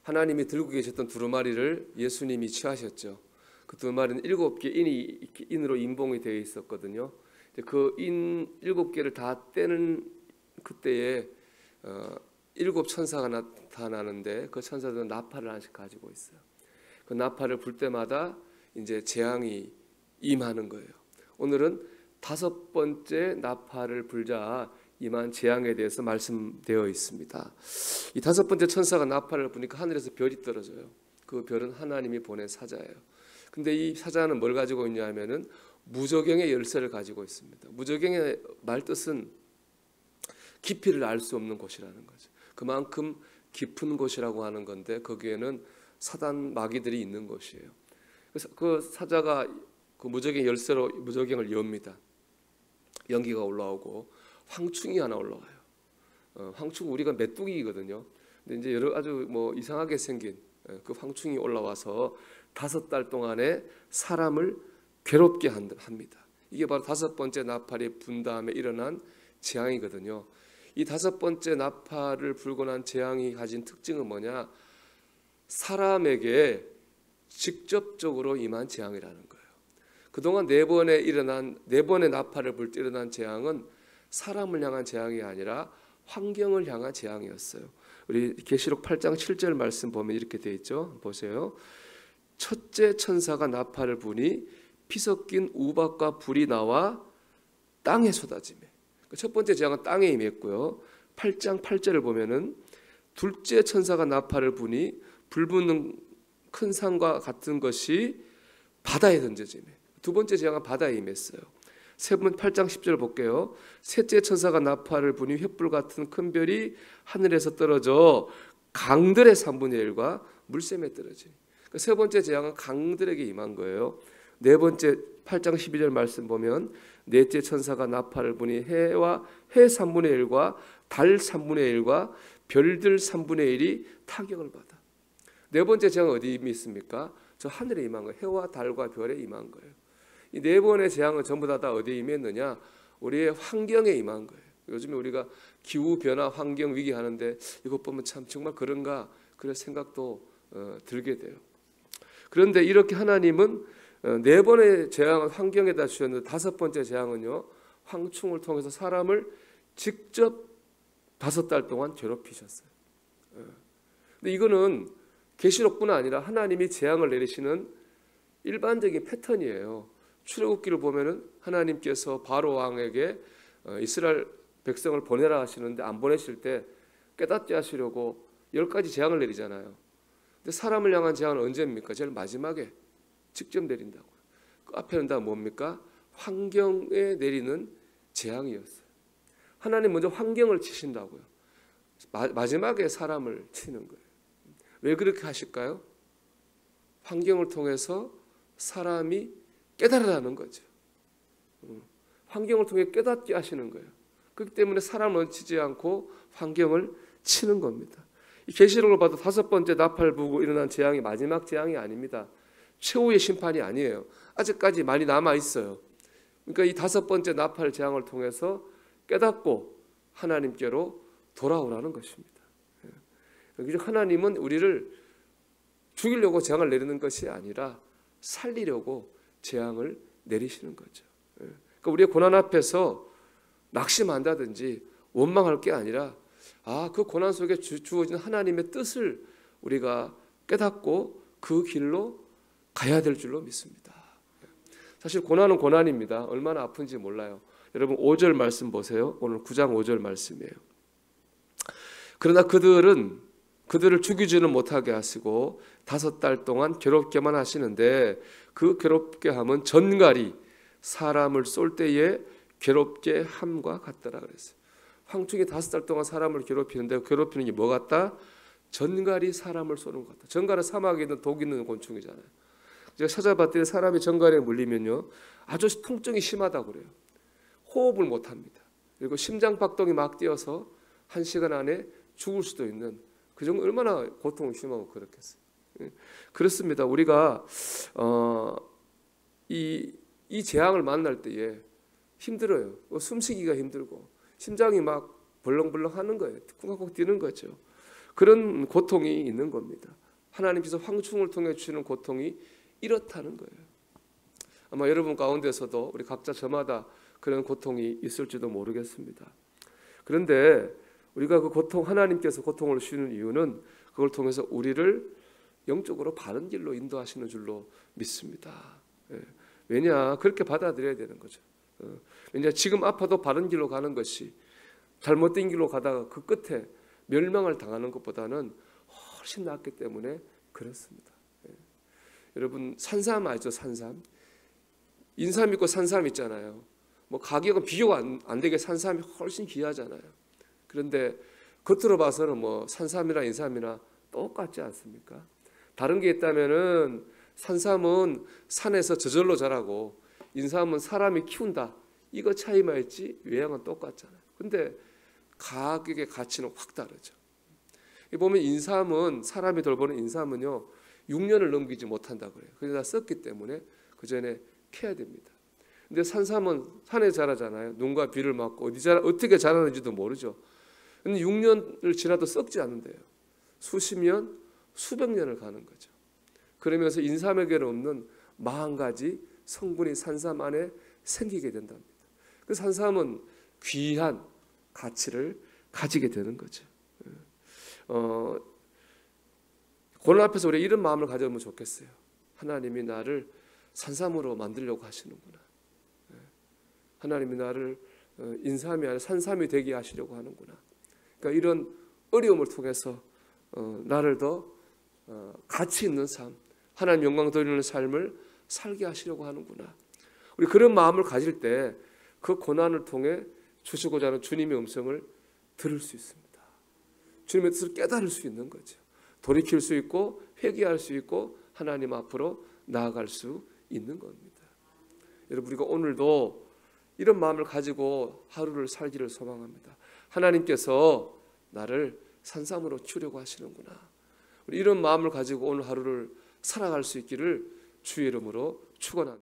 하나님이 들고 계셨던 두루마리를 예수님이 취하셨죠. 그 두루마리는 7개 인으로 인봉이 되어 있었거든요. 그 인 7개를 다 떼는 그때에 7 천사가 나타나는데 그 천사들은 나팔을 하나씩 가지고 있어요. 그 나팔을 불 때마다 이제 재앙이 임하는 거예요. 오늘은 5번째 나팔을 불자 임한 재앙에 대해서 말씀되어 있습니다. 이 5번째 천사가 나팔을 부니까 하늘에서 별이 떨어져요. 그 별은 하나님이 보낸 사자예요. 근데 이 사자는 뭘 가지고 있냐 하면은 무저경의 열쇠를 가지고 있습니다. 무저경의 말뜻은 깊이를 알 수 없는 곳이라는 거죠. 그만큼 깊은 곳이라고 하는 건데 거기에는 사단 마귀들이 있는 곳이에요. 그래서 그 사자가 그 무저경 열쇠로 무저경을 엽니다. 연기가 올라오고 황충이 하나 올라와요. 황충 우리가 메뚜기거든요. 근데 이제 여러 아주 뭐 이상하게 생긴 그 황충이 올라와서 5달 동안에 사람을 괴롭게 합니다. 이게 바로 5번째 나팔이 분 다음에 일어난 재앙이거든요. 이 5번째 나팔을 불고 난 재앙이 가진 특징은 뭐냐? 사람에게 직접적으로 임한 재앙이라는 거예요. 그동안 4번의 나팔을 불 때 일어난 재앙은 사람을 향한 재앙이 아니라 환경을 향한 재앙이었어요. 우리 계시록 8장 7절 말씀 보면 이렇게 돼 있죠. 보세요. 첫째 천사가 나팔을 부니 피 섞인 우박과 불이 나와 땅에 쏟아지며. 첫 번째 재앙은 땅에 임했고요. 8장 8절을 보면은 둘째 천사가 나팔을 부니 불 붙는 큰 산과 같은 것이 바다에 던져지며. 두 번째 재앙은 바다에 임했어요. 8장 10절 볼게요. 셋째 천사가 나팔을 부니 횃불 같은 큰 별이 하늘에서 떨어져 강들의 3분의 1과 물샘에 떨어지니. 세 번째 재앙은 강들에게 임한 거예요. 네 번째 8장 12절 말씀 보면 넷째 천사가 나팔을 부니 해와 해 3분의 1과 달 3분의 1과 별들 3분의 1이 타격을 받아. 네 번째 재앙은 어디 있습니까? 저 하늘에 임한 거예요. 해와 달과 별에 임한 거예요. 이 네 번의 재앙은 전부 다 어디에 임했느냐? 우리의 환경에 임한 거예요. 요즘에 우리가 기후 변화, 환경 위기 하는데 이것 보면 참 정말 그런가 그런 생각도 들게 돼요. 그런데 이렇게 하나님은 4번의 재앙을 환경에다 주셨는데 5번째 재앙은요, 황충을 통해서 사람을 직접 5달 동안 괴롭히셨어요. 근데 이거는 계시록뿐 아니라 하나님이 재앙을 내리시는 일반적인 패턴이에요. 출애굽기를 보면은 하나님께서 바로 왕에게 이스라엘 백성을 보내라 하시는데 안 보내실 때 깨닫게 하시려고 10가지 재앙을 내리잖아요. 근데 사람을 향한 재앙은 언제입니까? 제일 마지막에 직접 내린다고요. 그 앞에는 다 뭡니까? 환경에 내리는 재앙이었어요. 하나님 먼저 환경을 치신다고요. 마지막에 사람을 치는 거예요. 왜 그렇게 하실까요? 환경을 통해서 사람이 깨달으라는 거죠. 환경을 통해 깨닫게 하시는 거예요. 그렇기 때문에 사람을 치지 않고 환경을 치는 겁니다. 이 계시록을 봐도 5번째 나팔 부고 일어난 재앙이 마지막 재앙이 아닙니다. 최후의 심판이 아니에요. 아직까지 많이 남아 있어요. 그러니까 이 5번째 나팔 재앙을 통해서 깨닫고 하나님께로 돌아오라는 것입니다. 하나님은 우리를 죽이려고 재앙을 내리는 것이 아니라 살리려고 재앙을 내리시는 거죠. 그러니까 우리의 고난 앞에서 낙심한다든지 원망할 게 아니라 그 고난 속에 주어진 하나님의 뜻을 우리가 깨닫고 그 길로 가야 될 줄로 믿습니다. 사실 고난은 고난입니다. 얼마나 아픈지 몰라요. 여러분 5절 말씀 보세요. 오늘 9장 5절 말씀이에요. 그러나 그들을 죽이지는 못하게 하시고 5달 동안 괴롭게만 하시는데 그 괴롭게 함은 전갈이 사람을 쏠 때에 괴롭게 함과 같더라 그랬어요. 황충이 5달 동안 사람을 괴롭히는데 괴롭히는 게 뭐 같다? 전갈이 사람을 쏘는 것 같다. 전갈은 사막에 있는 독 있는 곤충이잖아요. 제가 찾아봤더니 사람이 전갈에 물리면요 아주 통증이 심하다고 그래요. 호흡을 못합니다. 그리고 심장 박동이 막 뛰어서 1시간 안에 죽을 수도 있는 그 정도 얼마나 고통이 심하고 그렇겠어요. 그렇습니다. 우리가 이 재앙을 만날 때에 힘들어요. 숨쉬기가 힘들고 심장이 막 벌렁벌렁 하는 거예요. 쿵쾅쿵 뛰는 거죠. 그런 고통이 있는 겁니다. 하나님께서 황충을 통해 주시는 고통이 이렇다는 거예요. 아마 여러분 가운데서도 우리 각자 저마다 그런 고통이 있을지도 모르겠습니다. 그런데 우리가 그 고통, 하나님께서 고통을 주시는 이유는 그걸 통해서 우리를 영적으로 바른 길로 인도하시는 줄로 믿습니다. 왜냐? 그렇게 받아들여야 되는 거죠. 왜냐? 지금 아파도 바른 길로 가는 것이 잘못된 길로 가다가 그 끝에 멸망을 당하는 것보다는 훨씬 낫기 때문에 그렇습니다. 여러분 산삼 알죠? 산삼. 인삼 있고 산삼 있잖아요. 뭐 가격은 비교가 안 되게 산삼이 훨씬 귀하잖아요. 그런데 겉으로 봐서는 뭐 산삼이나 인삼이나 똑같지 않습니까? 다른 게 있다면은 산삼은 산에서 저절로 자라고 인삼은 사람이 키운다. 이거 차이만 있지 외양은 똑같잖아요. 근데 가격의 가치는 확 다르죠. 보면 인삼은 사람이 돌보는 인삼은요 6년을 넘기지 못한다 그래요. 그래서 다 썩기 때문에 그 전에 캐야 됩니다. 근데 산삼은 산에 자라잖아요. 눈과 비를 맞고 어떻게 자라는지도 모르죠. 근데 6년을 지나도 썩지 않는데요. 수십 년, 수백 년을 가는 거죠. 그러면서 인삼에게는 없는 40가지 성분이 산삼 안에 생기게 된답니다. 그 산삼은 귀한 가치를 가지게 되는 거죠. 고난 앞에서 우리 이런 마음을 가져보면 좋겠어요. 하나님이 나를 산삼으로 만들려고 하시는구나. 하나님이 나를 인삼이 아니라 산삼이 되게 하시려고 하는구나. 그러니까 이런 어려움을 통해서 나를 더 가치 있는 삶, 하나님 영광 돌리는 삶을 살게 하시려고 하는구나. 우리 그런 마음을 가질 때 그 고난을 통해 주시고자 하는 주님의 음성을 들을 수 있습니다. 주님의 뜻을 깨달을 수 있는 거죠. 돌이킬 수 있고 회개할 수 있고 하나님 앞으로 나아갈 수 있는 겁니다. 여러분 우리가 오늘도 이런 마음을 가지고 하루를 살기를 소망합니다. 하나님께서 나를 산삼으로 키우려고 하시는구나. 우리 이런 마음을 가지고 오늘 하루를 살아갈 수 있기를 주의 이름으로 축원합니다.